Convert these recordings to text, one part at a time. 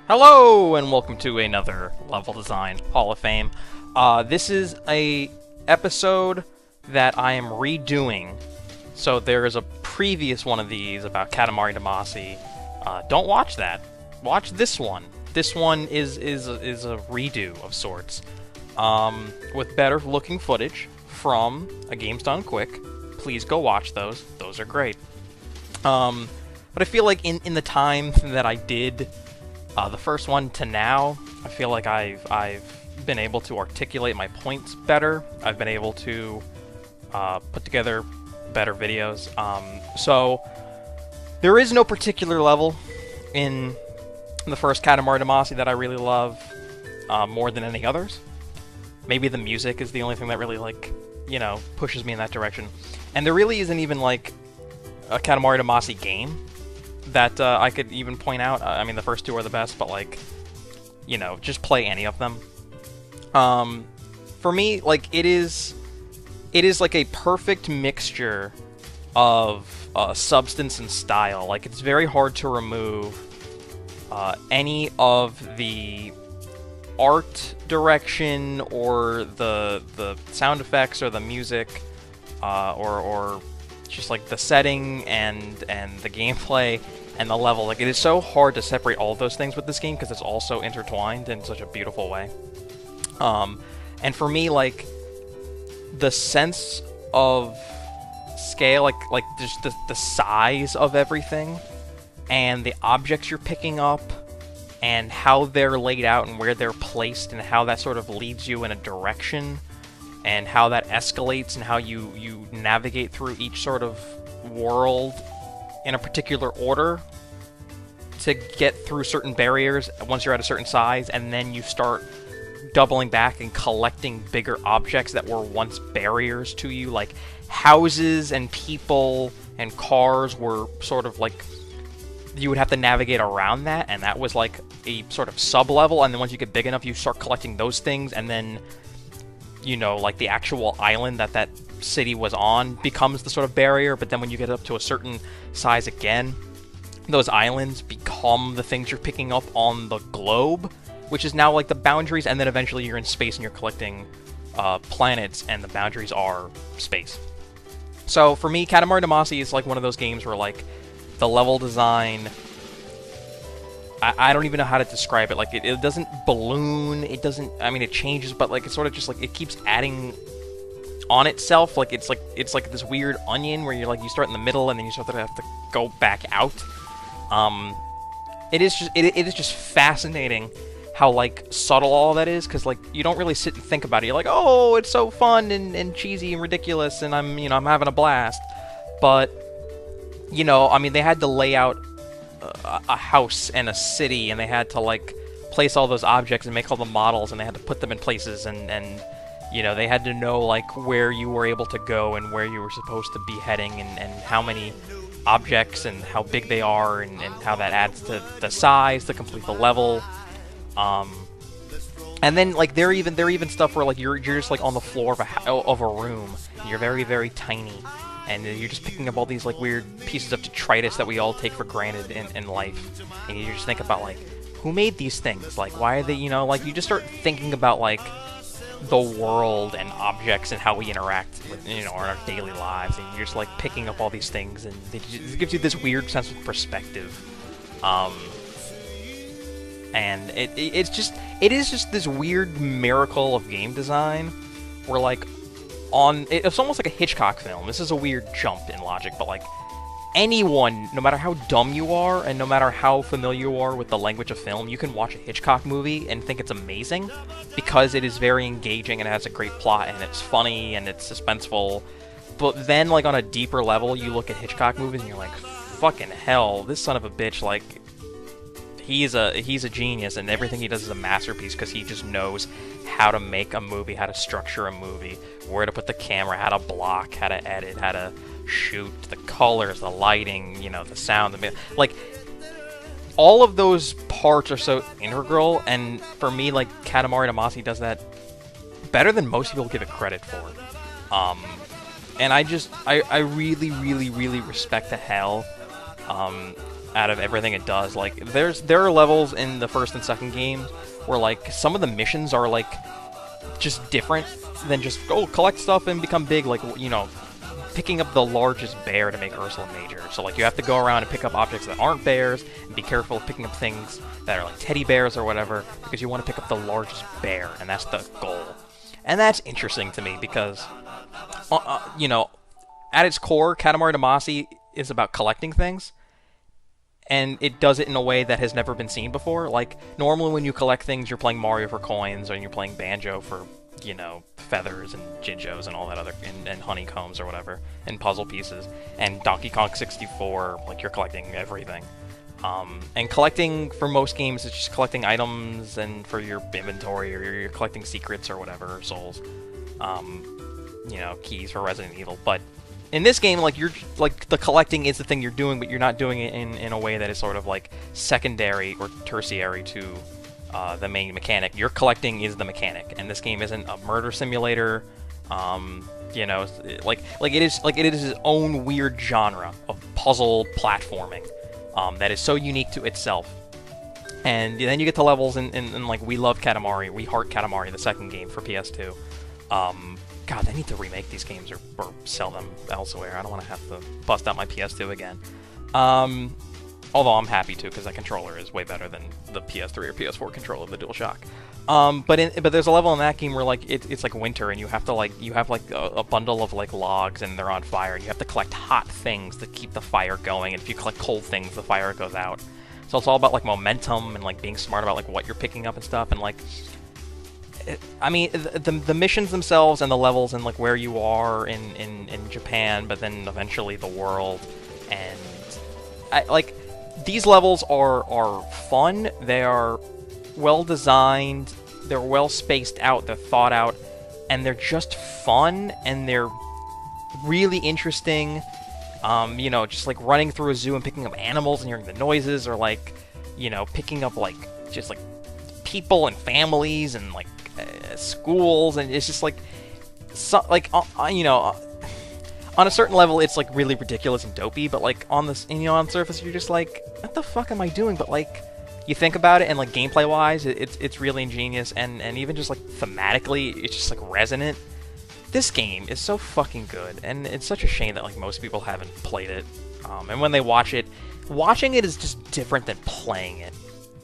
Hello, and welcome to another Level Design Hall of Fame. This is a episode that I am redoing. So there is a previous one of these about Katamari Damacy. Don't watch that. Watch this one. This one is a redo of sorts, with better looking footage from A Game's Done Quick. Please go watch those. Those are great. But I feel like in the time that I did the first one to now, I feel like I've been able to articulate my points better. I've been able to put together better videos. So there is no particular level in the first Katamari Damacy that I really love more than any others. Maybe the music is the only thing that really, like, you know, pushes me in that direction. And there really isn't even, like, a Katamari Damacy game that I could even point out. I mean, the first two are the best, but, like, you know, just play any of them. For me, like, it is like a perfect mixture of substance and style. Like, it's very hard to remove any of the art direction or the sound effects or the music or just like the setting and the gameplay and the level. Like, it is so hard to separate all of those things with this game because it's all so intertwined in such a beautiful way. And for me, like, the sense of scale, like just the size of everything and the objects you're picking up and how they're laid out and where they're placed and how that sort of leads you in a direction and how that escalates and how you navigate through each sort of world in a particular order to get through certain barriers once you're at a certain size, and then you start doubling back and collecting bigger objects that were once barriers to you, like houses and people and cars were sort of like you would have to navigate around that, and that was like a sort of sub-level, and then once you get big enough you start collecting those things, and then, you know, like the actual island that city was on becomes the sort of barrier. But then when you get up to a certain size again, those islands become the things you're picking up on the globe, which is now like the boundaries, and then eventually you're in space and you're collecting planets, and the boundaries are space. So for me, Katamari Damacy is like one of those games where, like, the level design, I don't even know how to describe it. Like, it doesn't balloon, it doesn't, I mean, it changes, but, like, it's sort of just, like, it keeps adding on itself. Like, it's like this weird onion where you're, like, you start in the middle, and then you sort of have to go back out. It is just fascinating how, like, subtle all that is, because, like, you don't really sit and think about it. You're like, oh, it's so fun and cheesy and ridiculous, and I'm having a blast. But, you know, I mean, they had to lay out a house and a city, and they had to, like, place all those objects and make all the models, and they had to put them in places, and you know, they had to know, like, where you were able to go and where you were supposed to be heading, and how many objects and how big they are, and how that adds to the size to complete the level. And then, like, there are even stuff where, like, you're just, like, on the floor of a room, and you're very, very tiny, and you're just picking up all these, like, weird pieces of detritus that we all take for granted in life, and you just think about, like, who made these things? Like, why are they, you know, like, you just start thinking about, like, the world and objects and how we interact with, you know, in our daily lives, and you're just, like, picking up all these things, and it gives you this weird sense of perspective. And it is just this weird miracle of game design where, like, it's almost like a Hitchcock film. This is a weird jump in logic, but, like, anyone, no matter how dumb you are and no matter how familiar you are with the language of film, you can watch a Hitchcock movie and think it's amazing because it is very engaging and it has a great plot and it's funny and it's suspenseful. But then, like, on a deeper level, you look at Hitchcock movies and you're like, fucking hell, this son of a bitch, like, he's a genius, and everything he does is a masterpiece because he just knows how to make a movie, how to structure a movie, where to put the camera, how to block, how to edit, how to shoot, the colors, the lighting, you know, the sound, like, all of those parts are so integral, and for me, like, Katamari Damacy does that better than most people give it credit for. And I really, really, really respect the hell out of everything it does. Like, there are levels in the first and second games where, like, some of the missions are, like, just different than just go collect stuff and become big, like, you know, picking up the largest bear to make Ursula major. So, like, you have to go around and pick up objects that aren't bears, and be careful of picking up things that are, like, teddy bears or whatever, because you want to pick up the largest bear, and that's the goal. And that's interesting to me, because, you know, at its core, Katamari Damacy is about collecting things, and it does it in a way that has never been seen before. Like, normally when you collect things, you're playing Mario for coins, or you're playing Banjo for, you know, feathers and Jinjos and all that other, and honeycombs or whatever, and puzzle pieces. And Donkey Kong 64, like, you're collecting everything. And collecting, for most games, is just collecting items and for your inventory, or you're collecting secrets or whatever, or souls. You know, keys for Resident Evil. But in this game, like, the collecting is the thing you're doing, but you're not doing it in a way that is sort of, like, secondary or tertiary to the main mechanic. Your collecting is the mechanic, and this game isn't a murder simulator. You know, it is its own weird genre of puzzle platforming that is so unique to itself. And then you get to levels, and like, we love Katamari, we heart Katamari, the second game for PS2. God, they need to remake these games or sell them elsewhere. I don't want to have to bust out my PS2 again. Although I'm happy to, because that controller is way better than the PS3 or PS4 controller of the DualShock. But there's a level in that game where, like, it's like winter, and you have to, like, you have like a bundle of, like, logs, and they're on fire, and you have to collect hot things to keep the fire going, and if you collect cold things, the fire goes out. So it's all about, like, momentum and, like, being smart about, like, what you're picking up and stuff. And, like, I mean, the missions themselves and the levels and, like, where you are in Japan, but then eventually the world, and like, these levels are fun. They are well designed. They're well spaced out. They're thought out, and they're just fun, and they're really interesting. You know, just like running through a zoo and picking up animals and hearing the noises, or, like, you know, picking up, like, just, like, people and families and, like, schools, and it's just like, so, like, you know, on a certain level it's, like, really ridiculous and dopey, but, like, on this, you know, on the surface you're just like, what the fuck am I doing? But, like, you think about it, and, like, gameplay wise it's really ingenious, and even just, like, thematically it's just, like, resonant. This game is so fucking good, and it's such a shame that, like, most people haven't played it. And when they watch it, watching it is just different than playing it.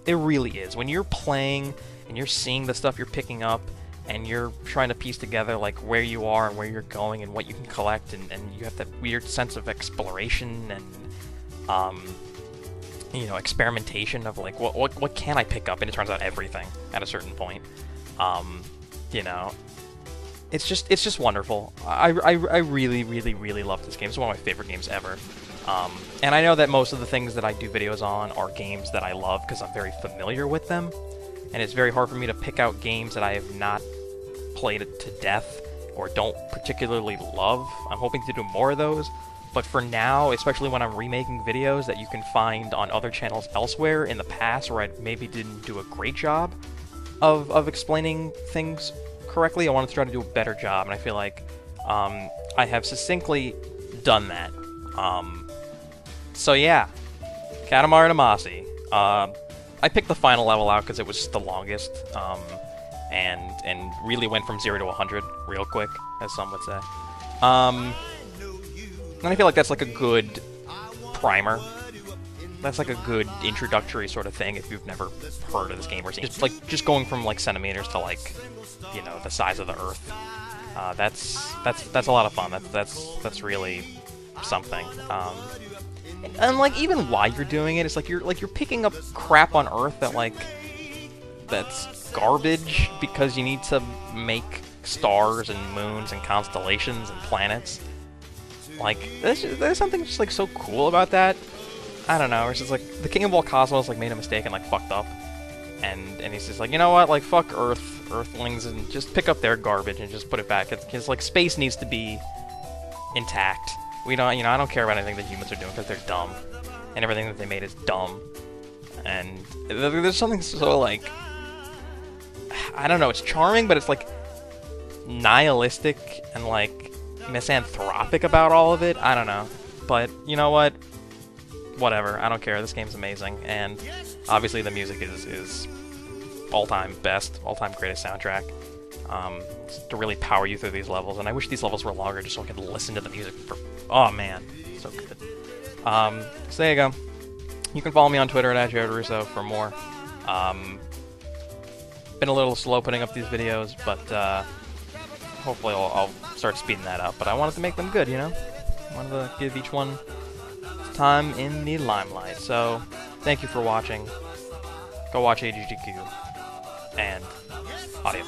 It really is. When you're playing and you're seeing the stuff you're picking up, and you're trying to piece together, like, where you are and where you're going and what you can collect, and you have that weird sense of exploration and, you know, experimentation of, like, what can I pick up? And it turns out everything at a certain point. You know, it's just wonderful. I really, really, really love this game. It's one of my favorite games ever. And I know that most of the things that I do videos on are games that I love because I'm very familiar with them. And it's very hard for me to pick out games that I have not played it to death or don't particularly love. I'm hoping to do more of those. But for now, especially when I'm remaking videos that you can find on other channels elsewhere in the past where I maybe didn't do a great job of explaining things correctly, I wanted to try to do a better job, and I feel like I have succinctly done that. So yeah, Katamari Damacy. I picked the final level out because it was the longest, and really went from 0 to 100 real quick, as some would say. And I feel like that's like a good primer. That's like a good introductory sort of thing if you've never heard of this game or seen. Just going from, like, centimeters to, like, you know, the size of the Earth. That's a lot of fun. That's really something. And like, even while you're doing it, it's like you're picking up crap on Earth that's garbage because you need to make stars and moons and constellations and planets. Like, there's something just, like, so cool about that. I don't know. It's just like the King of all Cosmos, like, made a mistake and, like, fucked up, and he's just like, you know what, like, fuck Earthlings, and just pick up their garbage and just put it back. It's like, space needs to be intact. We don't, you know, I don't care about anything that humans are doing because they're dumb, and everything that they made is dumb. And there's something so, like, I don't know, it's charming, but it's, like, nihilistic and, like, misanthropic about all of it. I don't know. But you know what? whatever. I don't care. This game's amazing, and obviously the music is all-time best, all-time greatest soundtrack. To really power you through these levels, and I wish these levels were longer just so I could listen to the music for. Oh man, so good. So there you go. You can follow me on Twitter at @JaredRusso for more. Been a little slow putting up these videos, but hopefully I'll start speeding that up. But I wanted to make them good, you know? I wanted to give each one time in the limelight. So, thank you for watching. Go watch AGDQ. And adios.